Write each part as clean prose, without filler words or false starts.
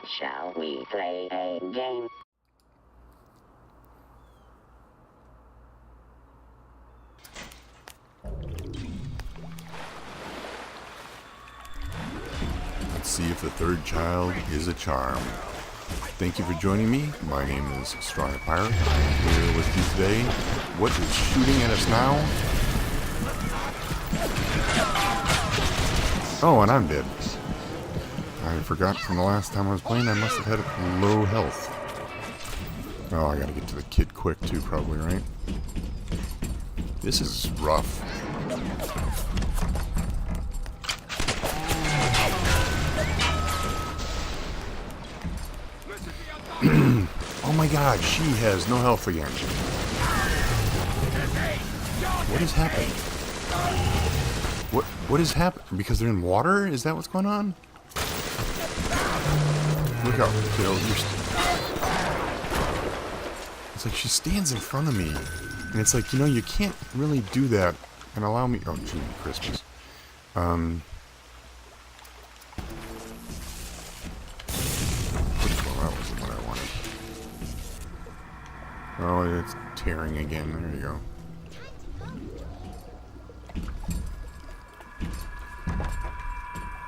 Shall we play a game? Let's see if the third child is a charm. Thank you for joining me. My name is Straw Pirate. I'm here with you today. What is shooting at us now? Oh, and I'm dead. I forgot from the last time I was playing, I must have had low health. Oh, I gotta get to the kid quick too, probably, right? This is rough. Oh my god, she has no health again. What is happening? What is happening? Because they're in water? Is that what's going on? Look out, kiddo. It's like she stands in front of me. And it's like, you know, you can't really do that and allow me... Oh, gee, Christmas. Oh, it's tearing again. There you go.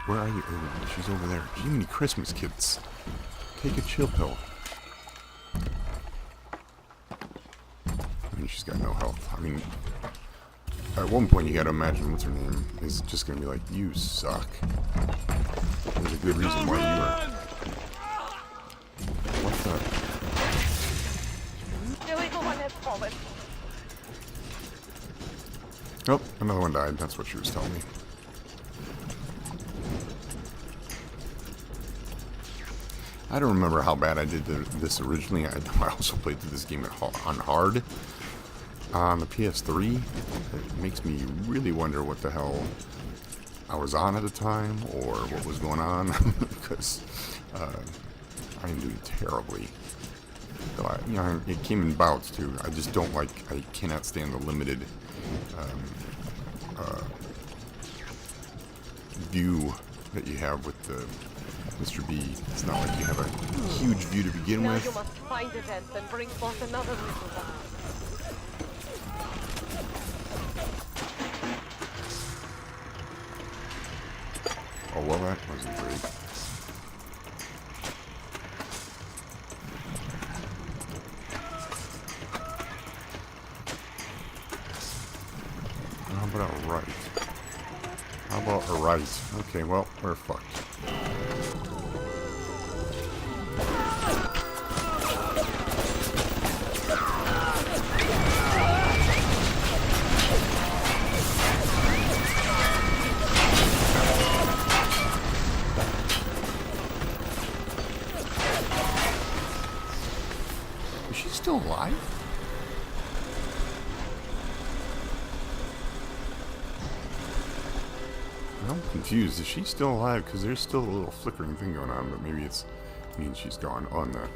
Where are you? Oh, she's over there. Jiminy Christmas, kids. Take a chill pill. I mean, she's got no health. I mean, at one point you gotta imagine what's her name is just gonna be like, you suck. There's a good reason why you were... What the... Oh, another one died. That's what she was telling me. I don't remember how bad I did this originally. I also played through this game on hard on the PS3. It makes me really wonder what the hell I was on at the time or what was going on because I am doing terribly. You know, it came in bouts too. I just don't like. I cannot stand the limited view that you have with the Mr. B. It's not like you have a huge view to begin with. You must find events and bring forth another little one. Oh well, that wasn't great. How about a right? How about a right? Okay, well, we're fucked. Is she still alive? I'm confused. Is she still alive? Because there's still a little flickering thing going on, but maybe it's means she's gone on the...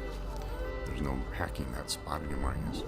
There's no hacking that spot anymore, I guess.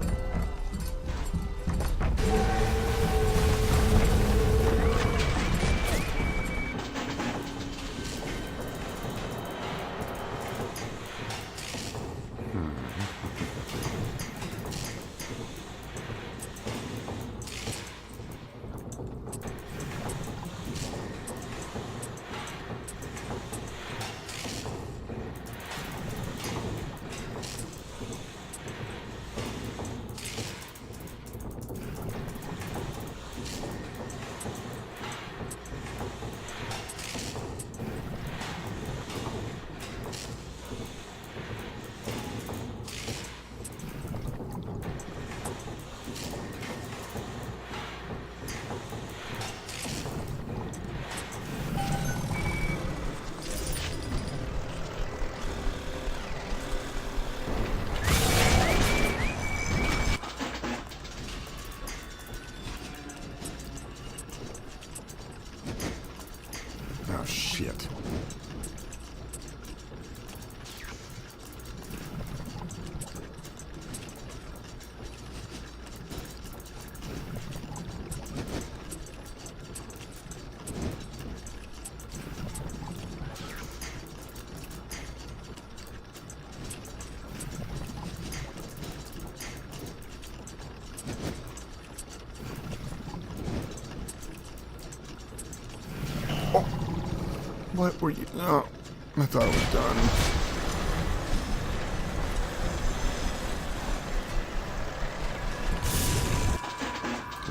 What were you? Oh, I thought it was done.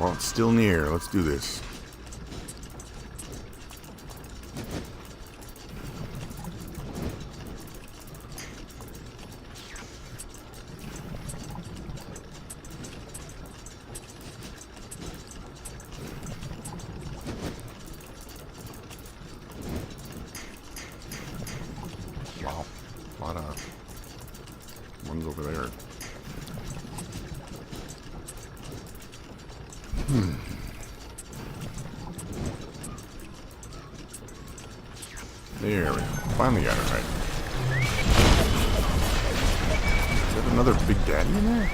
Well, it's still near. Let's do this. Wow, a lot of ones over there. There we go. Finally got it right. Is that another Big Daddy in there?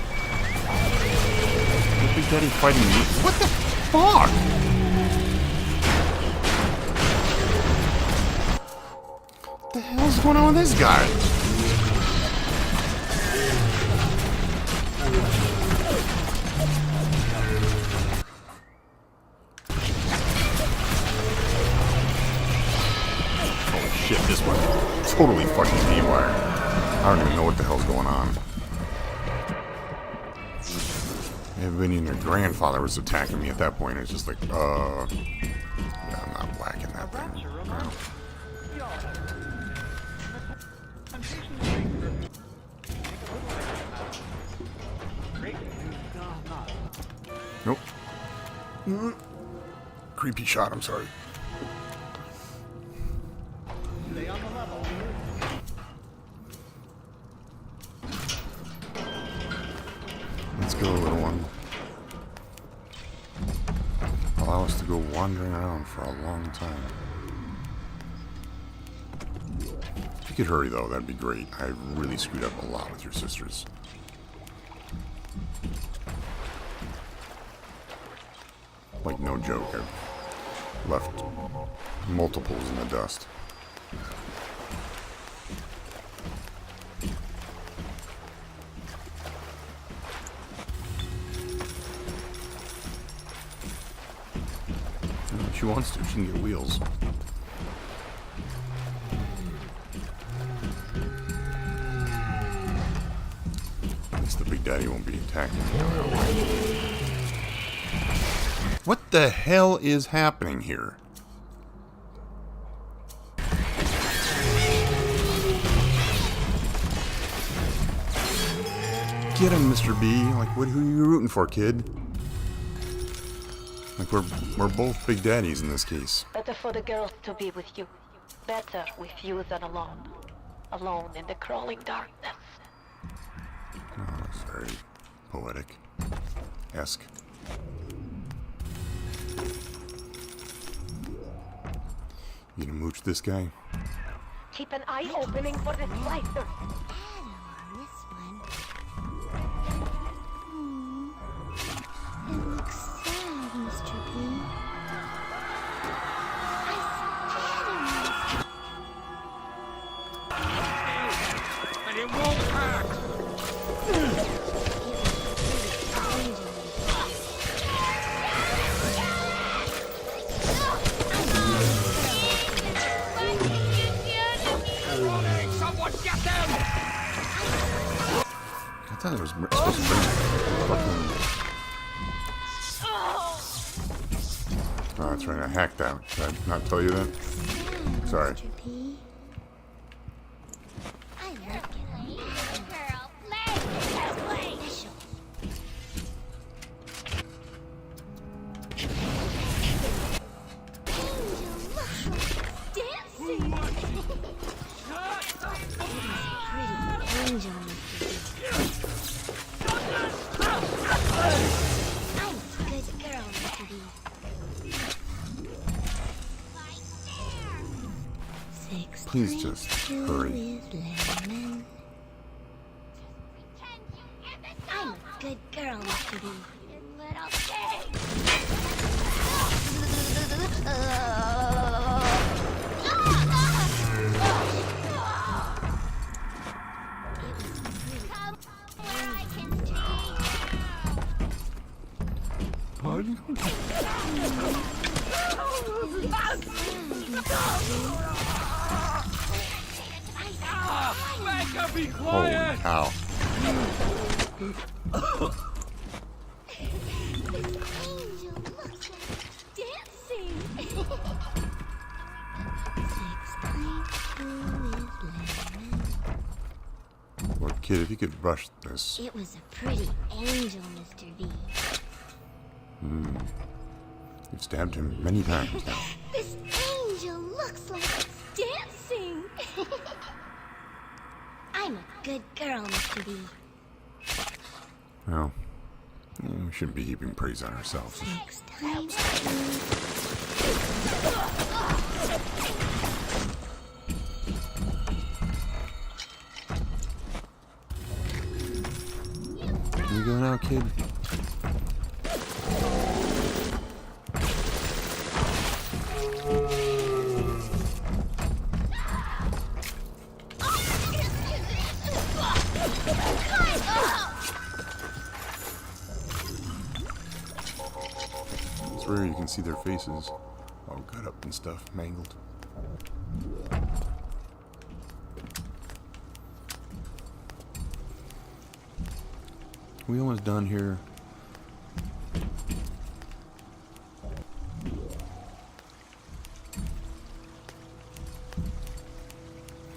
Is Big Daddy fighting me? What the fuck? What the hell's going on with this guy? Shit, this one totally fucking haywire. I don't even know what the hell's going on. Everybody and their grandfather was attacking me at that point. It's just like, yeah, I'm not whacking that thing. No. Nope. Creepy shot, I'm sorry. Let's go, little one. Allow us to go wandering around for a long time. If you could hurry, though, that'd be great. I really screwed up a lot with your sisters. Like, no joke. I've left multiples in the dust. If she wants to, she can get wheels. At least the Big Daddy won't be attacking me. What the hell is happening here? Get him, Mr. B. Like, who are you rooting for, kid? Like, we're both Big Daddies in this case. Better for the girls to be with you. Better with you than alone. Alone in the crawling darkness. Oh, that's very poetic. Esque. You gonna mooch this guy? Keep an eye opening for the slicer. It looks sad, Mr. P. And it won't hurt. Someone get them! I thought it was supposed to bring fucking... Oh, that's right, I hacked that. Did I not tell you that? Sorry. Mr. P. I like it. Girl, play! Special. Angel mushroom dancing. Pretty angel, Mr. P. I'm a good girl, Mr. B. Six Please just hurry. with lemon. I'm a good girl, Mr. B. Little pig! Come where I can see. Pardon? Be Holy quiet! cow. Angel looks like dancing. 6 times 2 is 11. Lord kid, if you could brush this. It was a pretty angel, Mr. V. You've stabbed him many times now. This angel looks like it's dancing. I'm a good girl, Mr. V. Well, we shouldn't be heaping praise on ourselves. 6 times 2. Can you go now, kid? It's rare you can see their faces all cut up and stuff, mangled. We almost done here.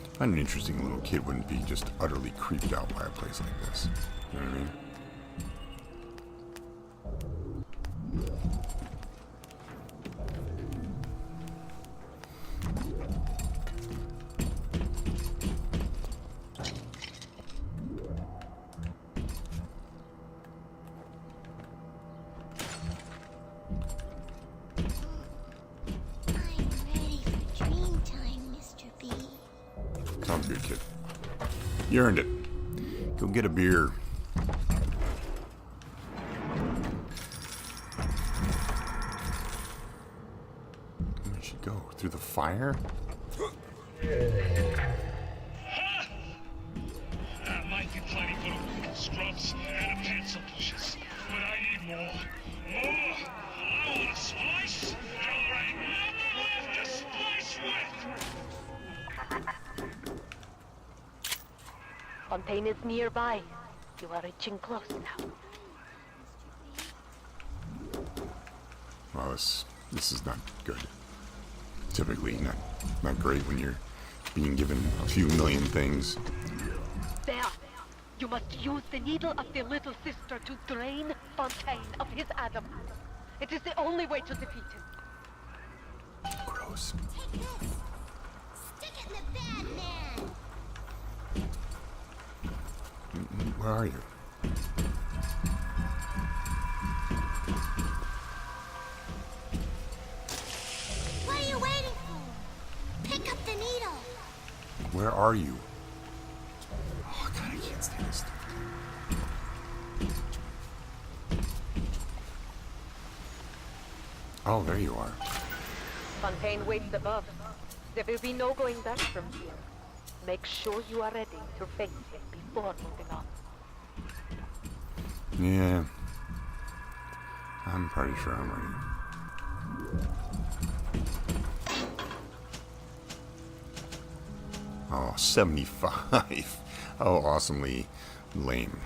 I find it interesting a little kid wouldn't be just utterly creeped out by a place like this. You know what I mean? I'm ready for dream time, Mr. B. Sounds good, kid. You earned it. Go get a beer. Where'd she go? Through the fire? That might be plenty for scrubs and a pencil pushes. But I need more. More! I want a splice! All right, to splice with! Fontaine is nearby. You are reaching close now. Well, this is not good. Typically not great when you're being given a few million things. There! You must use the needle of the little sister to drain Fontaine of his Adam. It is the only way to defeat him. Gross. Take this. Stick it in the bad man. Where are you? What are you waiting for? Pick up the needle. Where are you? Oh, God, I can't stand this. Oh, there you are. Fontaine waits above. There will be no going back from here. Make sure you are ready to face him before moving on. Yeah. I'm pretty sure I'm ready. Oh, 75. Oh, awesomely lame.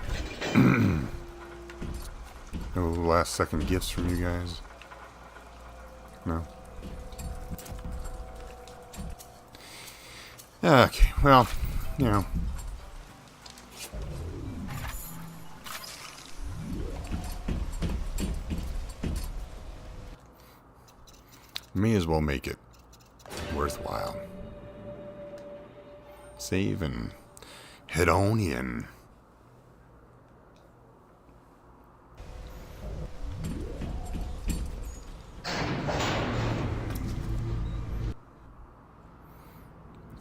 No last second gifts from you guys? No? Okay, well, you know. May as well make it worthwhile. Save and head on in.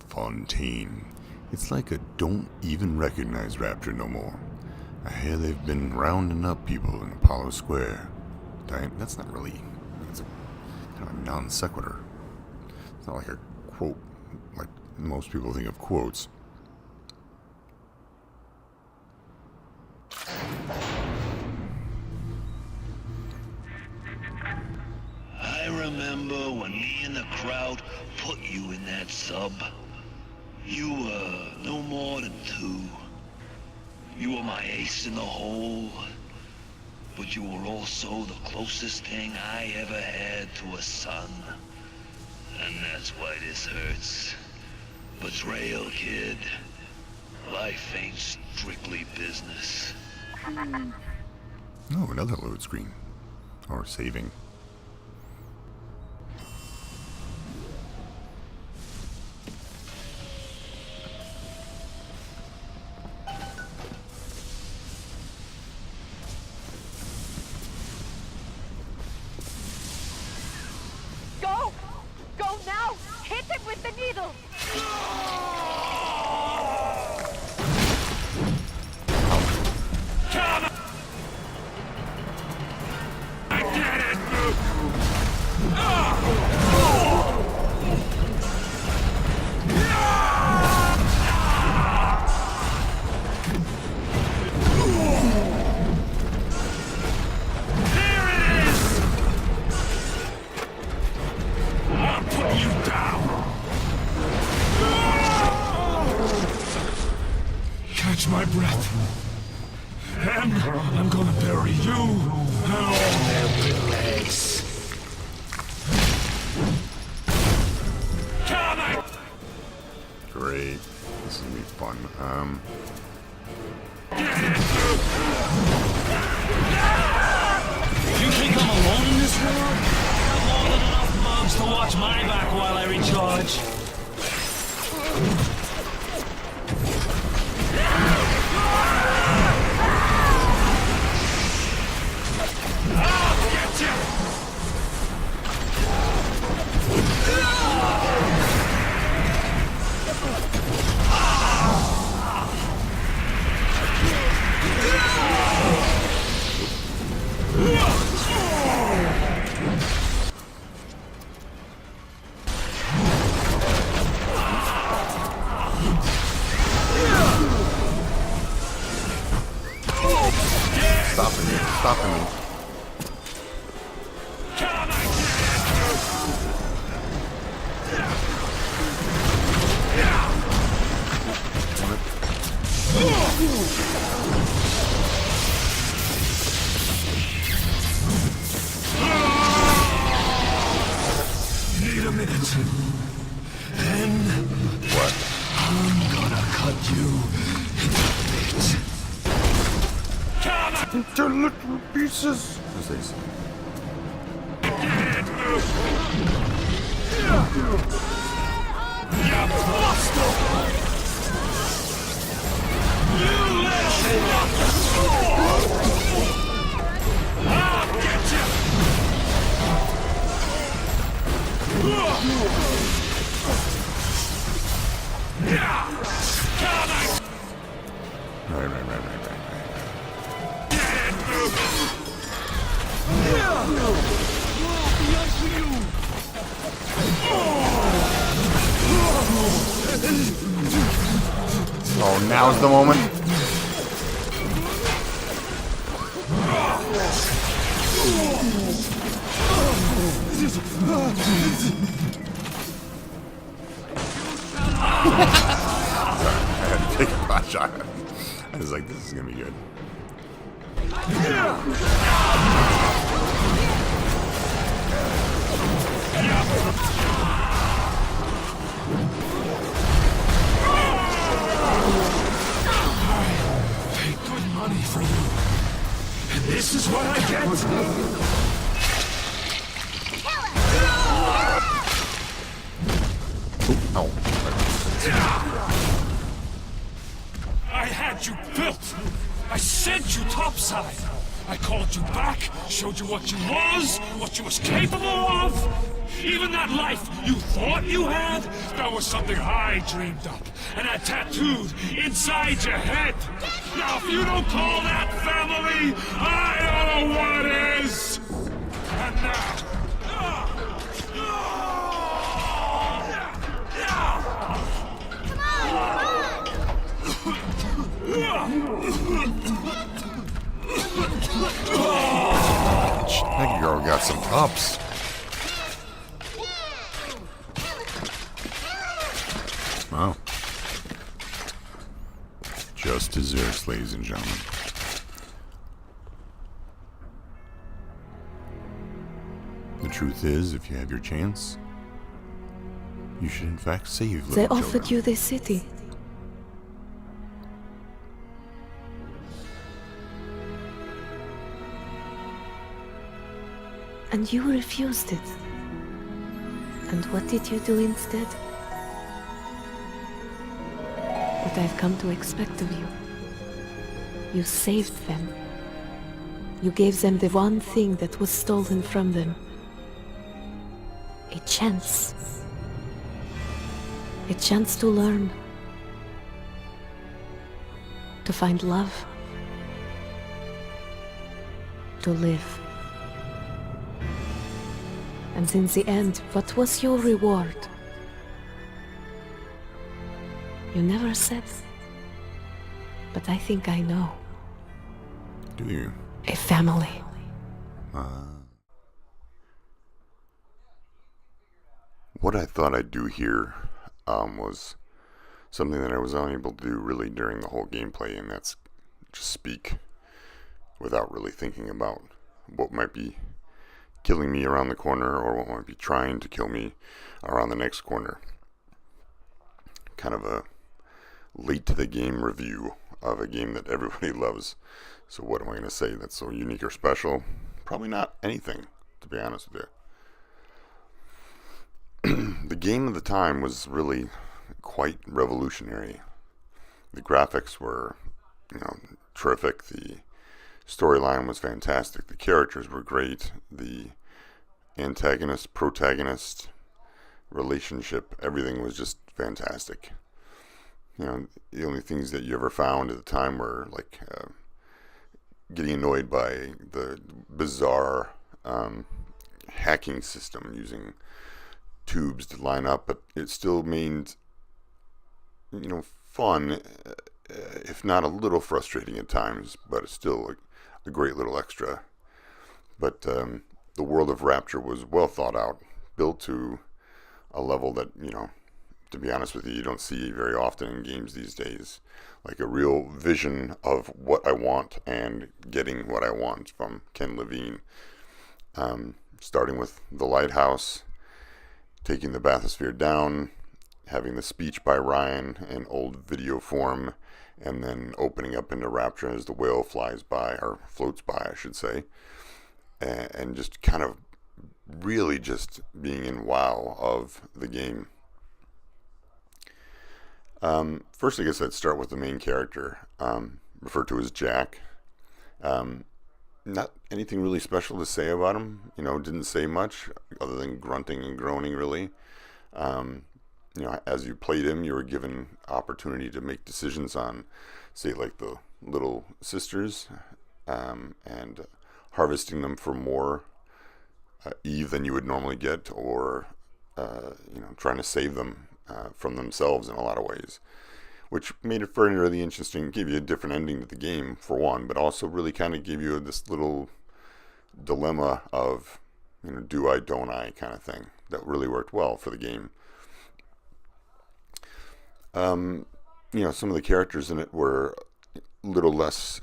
Fontaine. It's like I don't even recognize Rapture no more. I hear they've been rounding up people in Apollo Square. That's not really... That's a kind of a non sequitur. It's not like a quote, like most people think of quotes. I remember when me and the crowd put you in that sub. You were no more than 2. You were my ace in the hole. But you were also the closest thing I ever had to a son. And that's why this hurts. Betrayal, kid. Life ain't strictly business. Oh, another load screen. Or saving. Go! Go now! Hit him with the needle! Catch my breath. And I'm gonna bury you and all their legs. Great. This is gonna be fun. You think I'm alone in this world? I've more than enough bugs to watch my back while I recharge. I'll get you! Stopping me. Stopping me. Need a minute. And What? I'm gonna cut you into bits. Into little pieces. As they say. Right. Oh, now's the moment. I had to take a pot shot. I was like, this is gonna be good. Paid good money for you. And this is what I get? Oh. I had you built. I sent you topside. I called you back, showed you what you was capable of. Even that life you thought you had, that was something I dreamed up and had tattooed inside your head. Now, if you don't call that family, I don't know what is. And now. That girl got some ups. Wow. Just desserts, ladies and gentlemen. The truth is, if you have your chance, you should in fact save They little offered children. you this city. And you refused it. And what did you do instead? What I've come to expect of you. You saved them. You gave them the one thing that was stolen from them. A chance. A chance to learn. To find love. To live. And in the end, what was your reward? You never said. But I think I know. Do you? A family. What I thought I'd do here was something that I was unable to do really during the whole gameplay, and that's just speak without really thinking about what might be killing me around the corner or what might be trying to kill me around the next corner. Kind of a late to the game review of a game that everybody loves. So what am I going to say that's so unique or special? Probably not anything, to be honest with you. The game of the time was really quite revolutionary. The graphics were, terrific. The storyline was fantastic. The characters were great. The antagonist, protagonist relationship, everything was just fantastic. The only things that you ever found at the time were like getting annoyed by the bizarre hacking system using tubes to line up, but it still means, fun, if not a little frustrating at times, but it's still a great little extra. But the world of Rapture was well thought out, built to a level that, to be honest with you, you don't see very often in games these days. Like a real vision of what I want and getting what I want from Ken Levine. Starting with the lighthouse, taking the bathysphere down, having the speech by Ryan in old video form, and then opening up into Rapture as the whale flies by, or floats by, I should say, and just kind of really just being in wow of the game. First, I guess I'd start with the main character, referred to as Jack. Not anything really special to say about him. Didn't say much other than grunting and groaning, really. As you played him, you were given opportunity to make decisions on, say, like the little sisters, and harvesting them for more Eve than you would normally get, or, trying to save them from themselves in a lot of ways, which made it very really interesting, gave you a different ending to the game, for one, but also really kind of gave you this little dilemma of, do I, don't I kind of thing that really worked well for the game. Some of the characters in it were a little less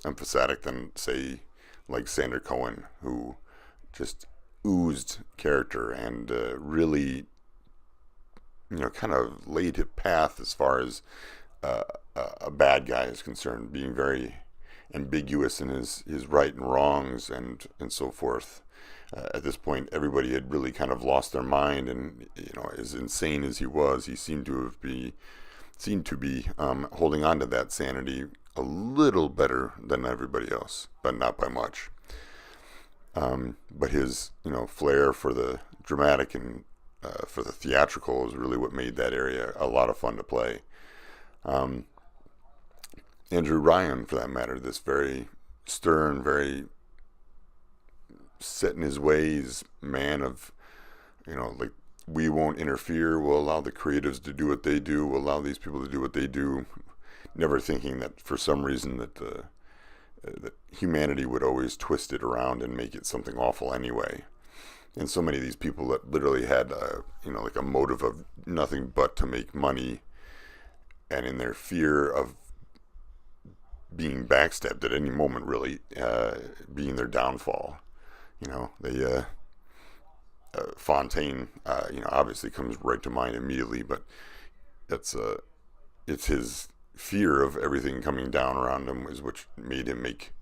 emphatic than, say, like Sander Cohen, who just oozed character and really, kind of laid his path as far as a bad guy is concerned, being very ambiguous in his right and wrongs and so forth. At this point, everybody had really kind of lost their mind, and as insane as he was, he seemed to be holding on to that sanity a little better than everybody else, but not by much. But his flair for the dramatic and for the theatrical is really what made that area a lot of fun to play. Andrew Ryan, for that matter, this very stern, very set in his ways man of, like, we won't interfere, we'll allow the creatives to do what they do, we'll allow these people to do what they do, never thinking that for some reason that that humanity would always twist it around and make it something awful anyway. And so many of these people that literally had like a motive of nothing but to make money and in their fear of being backstabbed at any moment, really, being their downfall. You know, they Fontaine, obviously comes right to mind immediately, but it's his fear of everything coming down around him is which made him make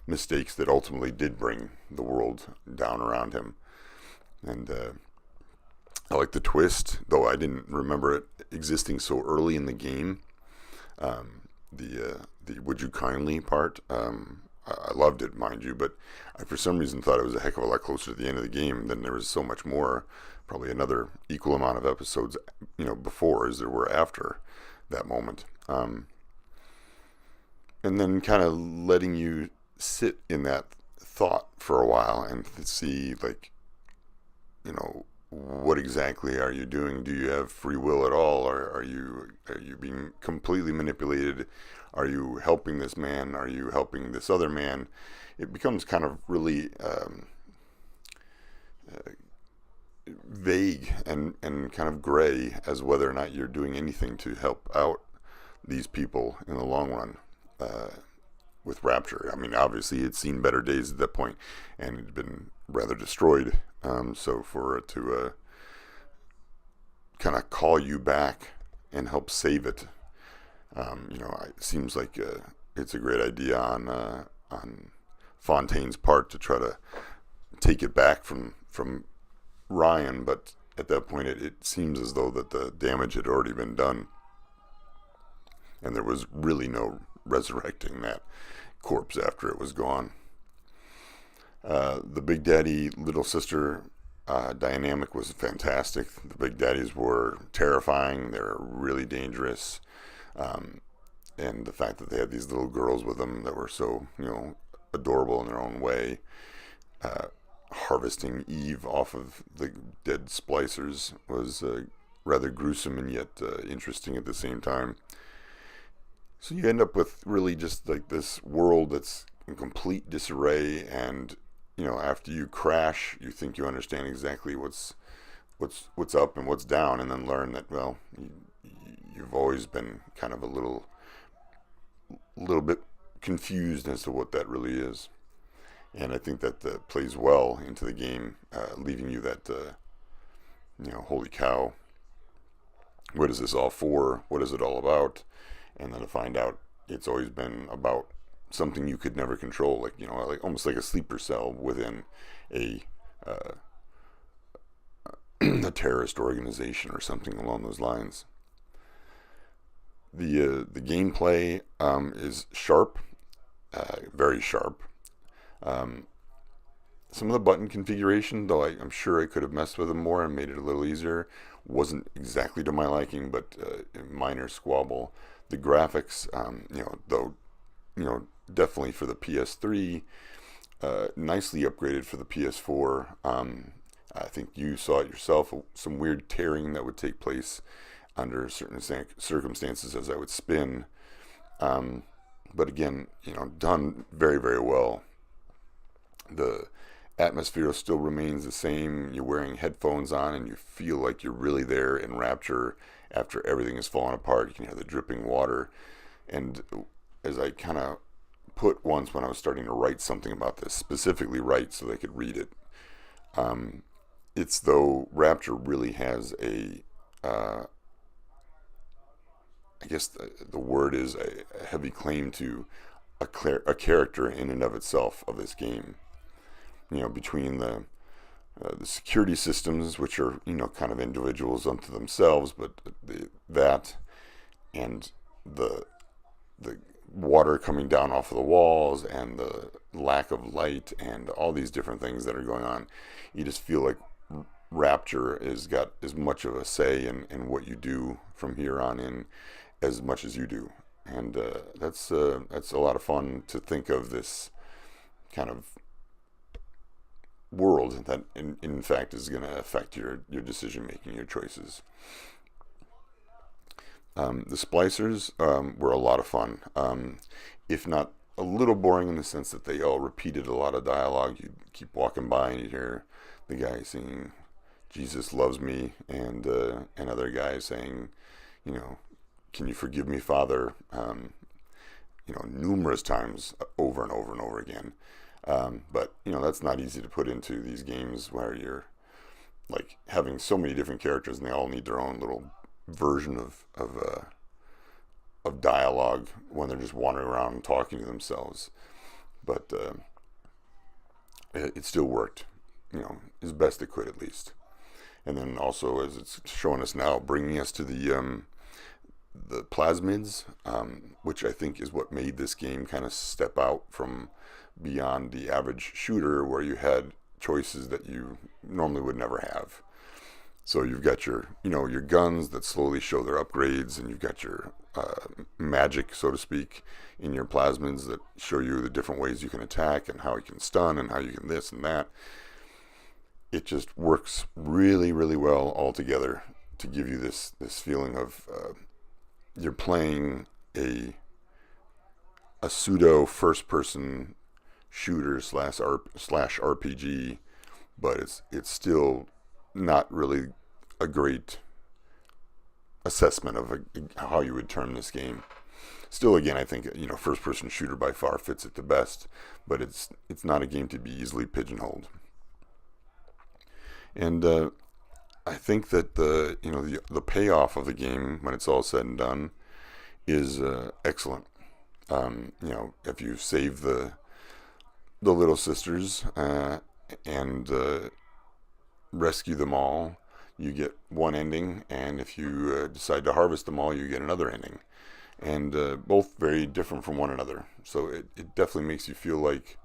mistakes that ultimately did bring the world down around him. And I like the twist, though I didn't remember it existing so early in the game. The "would you kindly" part, I loved it, mind you, but I for some reason thought it was a heck of a lot closer to the end of the game than there was so much more, probably another equal amount of episodes, before as there were after that moment. And then kind of letting you sit in that thought for a while and see, like, what exactly are you doing? Do you have free will at all? Or are you being completely manipulated? Are you helping this man? Are you helping this other man? It becomes kind of really vague and kind of gray as whether or not you're doing anything to help out these people in the long run with Rapture. I mean, obviously it's seen better days at that point and it had been rather destroyed. So for it to kind of call you back and help save it, it seems like it's a great idea on Fontaine's part to try to take it back from Ryan, but at that point it seems as though that the damage had already been done, and there was really no resurrecting that corpse after it was gone. The Big Daddy, Little Sister dynamic was fantastic. The Big Daddies were terrifying. They were really dangerous. And the fact that they had these little girls with them that were so, adorable in their own way. Harvesting Eve off of the dead splicers was rather gruesome and yet interesting at the same time. So you end up with really just like this world that's in complete disarray, and after you crash, you think you understand exactly what's up and what's down, and then learn that, well, you've always been kind of a little bit confused as to what that really is. And I think that plays well into the game, leaving you that, holy cow, what is this all for? What is it all about? And then to find out it's always been about something you could never control, like almost like a sleeper cell within a a terrorist organization or something along those lines. The gameplay is sharp, very sharp. Some of the button configuration, though I'm sure I could have messed with them more and made it a little easier, wasn't exactly to my liking, but a minor squabble. The graphics, definitely for the PS3, nicely upgraded for the PS4. I think you saw it yourself, some weird tearing that would take place under certain circumstances as I would spin. But again, done very, very well. The atmosphere still remains the same. You're wearing headphones on and you feel like you're really there in Rapture after everything has fallen apart. You can hear the dripping water. And as I kind of put once when I was starting to write something about this, specifically write so they could read it, it's though Rapture really has a, I guess the word is a heavy claim to a character in and of itself of this game. Between the security systems, which are kind of individuals unto themselves, but that and the water coming down off of the walls and the lack of light and all these different things that are going on, you just feel like Rapture has got as much of a say in what you do from here on in as much as you do, and that's a lot of fun to think of this kind of world that in fact is going to affect your decision making, your choices. The splicers were a lot of fun, if not a little boring in the sense that they all repeated a lot of dialogue. You'd keep walking by and you'd hear the guy singing "Jesus loves me" and other guys saying, can you forgive me, Father, numerous times over and over and over again. But, that's not easy to put into these games where you're like having so many different characters and they all need their own little version of dialogue when they're just wandering around and talking to themselves. But it still worked, as best it could at least. And then also, as it's showing us now, bringing us to the plasmids, which I think is what made this game kind of step out from beyond the average shooter where you had choices that you normally would never have. So you've got your guns that slowly show their upgrades, and you've got your magic, so to speak, in your plasmids that show you the different ways you can attack and how you can stun and how you can this and that. It just works really, really well all together to give you this feeling of you're playing a pseudo first-person shooter slash RPG, but it's still not really a great assessment of how you would term this game. Still, again, I think first-person shooter by far fits it the best, but it's not a game to be easily pigeonholed. And I think that the payoff of the game when it's all said and done is excellent. If you save the little sisters and rescue them all, you get one ending, and if you decide to harvest them all, you get another ending, and both very different from one another. So it definitely makes you feel like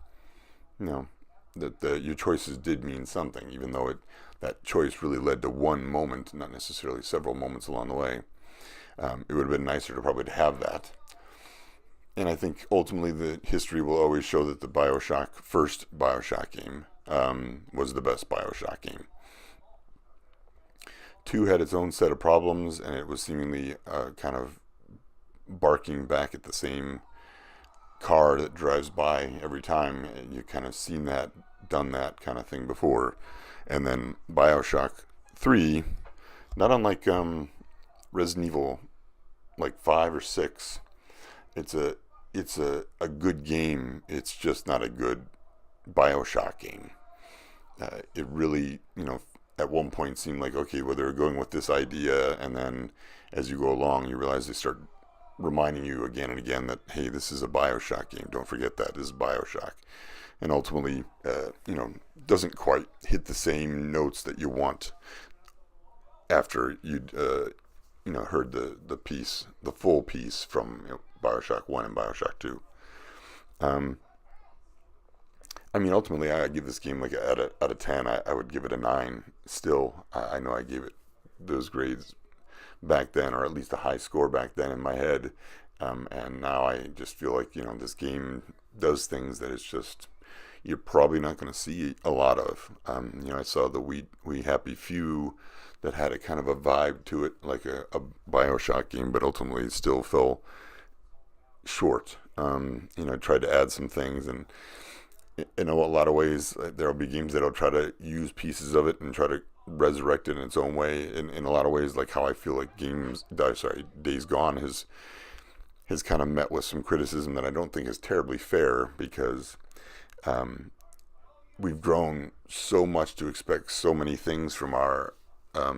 that your choices did mean something, even though that choice really led to one moment, not necessarily several moments along the way. It would have been nicer to probably have that. And I think ultimately the history will always show that the first Bioshock game was the best Bioshock game. 2 had its own set of problems, and it was seemingly kind of barking back at the same car that drives by every time. You kind of seen that, done that kind of thing before. And then Bioshock 3, not unlike Resident Evil, like 5 or 6, it's a good game. It's just not a good Bioshock game. It really, at one point seemed like, okay, well, they're going with this idea, and then as you go along, you realize they start reminding you again and again that, hey, this is a Bioshock game. Don't forget that. This is Bioshock. And ultimately, doesn't quite hit the same notes that you want after you'd, heard the full piece from Bioshock 1 and Bioshock 2. Ultimately, I give this game like out of 10. I would give it a 9 still. I know I gave it those grades back then, or at least a high score back then in my head. And now I just feel like, this game does things that it's just, you're probably not going to see a lot of. I saw the We Happy Few that had a kind of a vibe to it, like a Bioshock game, but ultimately it still fell short. I tried to add some things, and in a lot of ways, there'll be games that'll try to use pieces of it and try to resurrect it in its own way. In a lot of ways, like how I feel like Days Gone has kind of met with some criticism that I don't think is terribly fair, because we've grown so much to expect so many things from our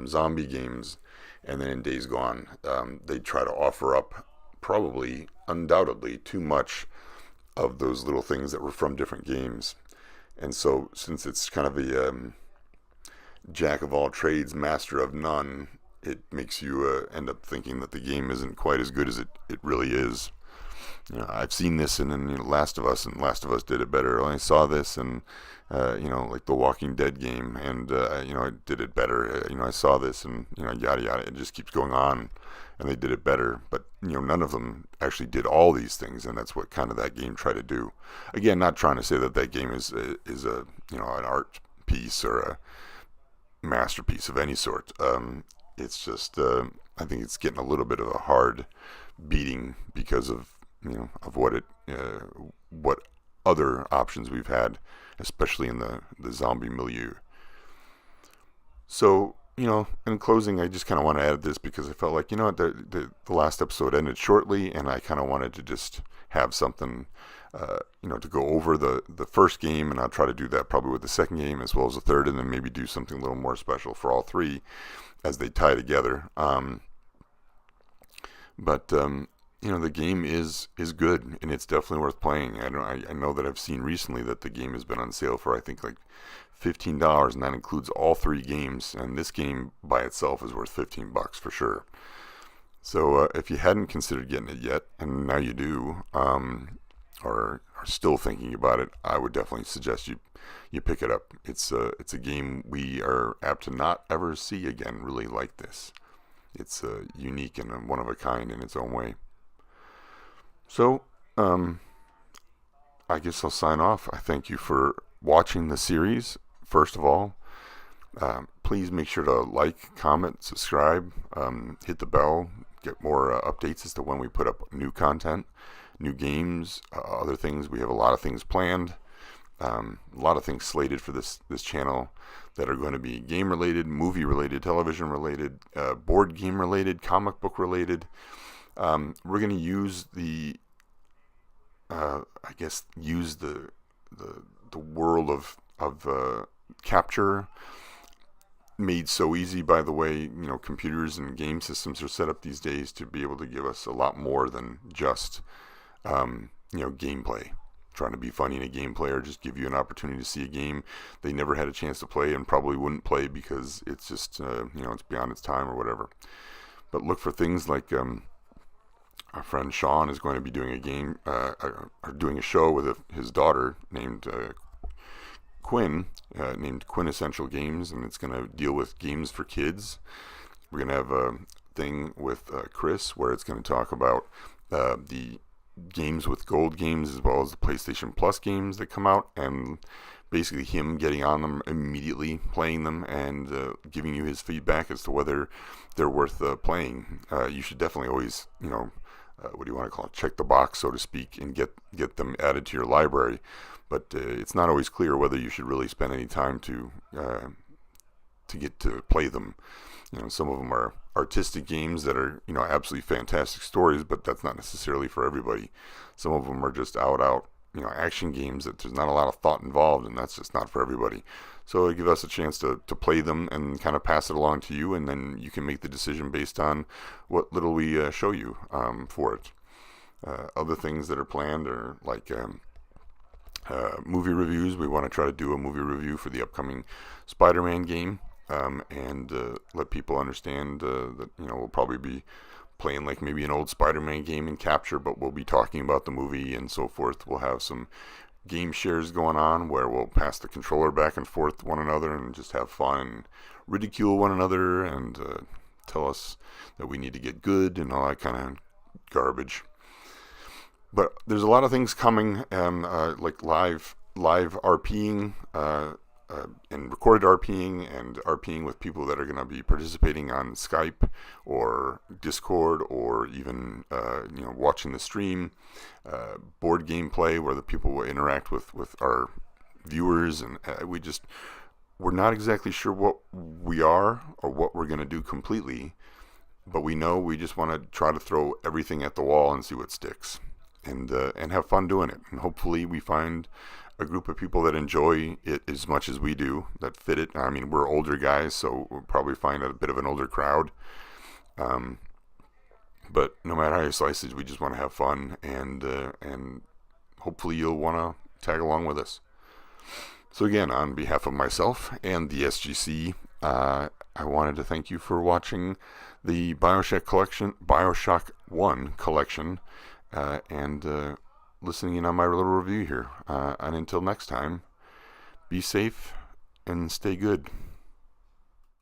zombie games, and then in Days Gone, they try to offer up probably, undoubtedly, too much of those little things that were from different games. And so, since it's kind of a jack of all trades, master of none, it makes you end up thinking that the game isn't quite as good as it really is. I've seen this in Last of Us, and Last of Us did it better. I saw this and like the Walking Dead game, and it did it better. I saw this, and yada yada. It just keeps going on, and they did it better. But none of them actually did all these things, and that's what kind of that game tried to do. Again, not trying to say that game is a an art piece or a masterpiece of any sort. It's just I think it's getting a little bit of a hard beating because of of what other options we've had, especially in the zombie milieu. So in closing, I just kind of want to add this because I felt like, the last episode ended shortly, and I kind of wanted to just have something, to go over the first game, and I'll try to do that probably with the second game as well as the third, and then maybe do something a little more special for all three as they tie together. But the game is good, and it's definitely worth playing. I know that I've seen recently that the game has been on sale for, I think, like $15, and that includes all three games, and this game by itself is worth $15 for sure. So if you hadn't considered getting it yet, and now you do, or are still thinking about it, I would definitely suggest you pick it up. It's a game we are apt to not ever see again really like this. It's unique and one of a kind in its own way. So I guess I'll sign off. I thank you for watching the series. First of all, please make sure to like, comment, subscribe, hit the bell, get more updates as to when we put up new content, new games, other things. We have a lot of things planned, a lot of things slated for this channel that are going to be game related, movie related, television related, board game related, comic book related. We're going to use the world of capture, made so easy by the way computers and game systems are set up these days, to be able to give us a lot more than just gameplay, trying to be funny in a gameplay, or just give you an opportunity to see a game they never had a chance to play and probably wouldn't play because it's just it's beyond its time or whatever. But look for things like our friend Sean is going to be doing a game, or doing a show with his daughter named Quinn, named Quintessential Games, and it's going to deal with games for kids. We're going to have a thing with Chris where it's going to talk about the games with gold games as well as the PlayStation Plus games that come out, and basically him getting on them immediately, playing them, and giving you his feedback as to whether they're worth playing. You should definitely always, what do you want to call it, check the box, so to speak, and get them added to your library. But it's not always clear whether you should really spend any time to get to play them. Some of them are artistic games that are absolutely fantastic stories, but that's not necessarily for everybody. Some of them are just out action games that there's not a lot of thought involved, and that's just not for everybody. So give us a chance to play them and kind of pass it along to you, and then you can make the decision based on what little we show you for it. Other things that are planned are like movie reviews. We want to try to do a movie review for the upcoming Spider-Man game, and let people understand that we'll probably be playing like maybe an old Spider-Man game in capture, but we'll be talking about the movie and so forth. We'll have some game shares going on where we'll pass the controller back and forth to one another and just have fun and ridicule one another and tell us that we need to get good and all that kind of garbage. But there's a lot of things coming, like live RPing, and recorded RPing, and RPing with people that are going to be participating on Skype or Discord, or even watching the stream, board game play where the people will interact with our viewers, and we're not exactly sure what we are or what we're going to do completely, but we know we just want to try to throw everything at the wall and see what sticks, and have fun doing it, and hopefully we find a group of people that enjoy it as much as we do, that fit it. I mean, we're older guys, so we'll probably find a bit of an older crowd. But no matter how you slice it, we just want to have fun, and hopefully you'll want to tag along with us. So again, on behalf of myself and the SGC, I wanted to thank you for watching the Bioshock 1 collection, and listening in on my little review here. And until next time, be safe and stay good.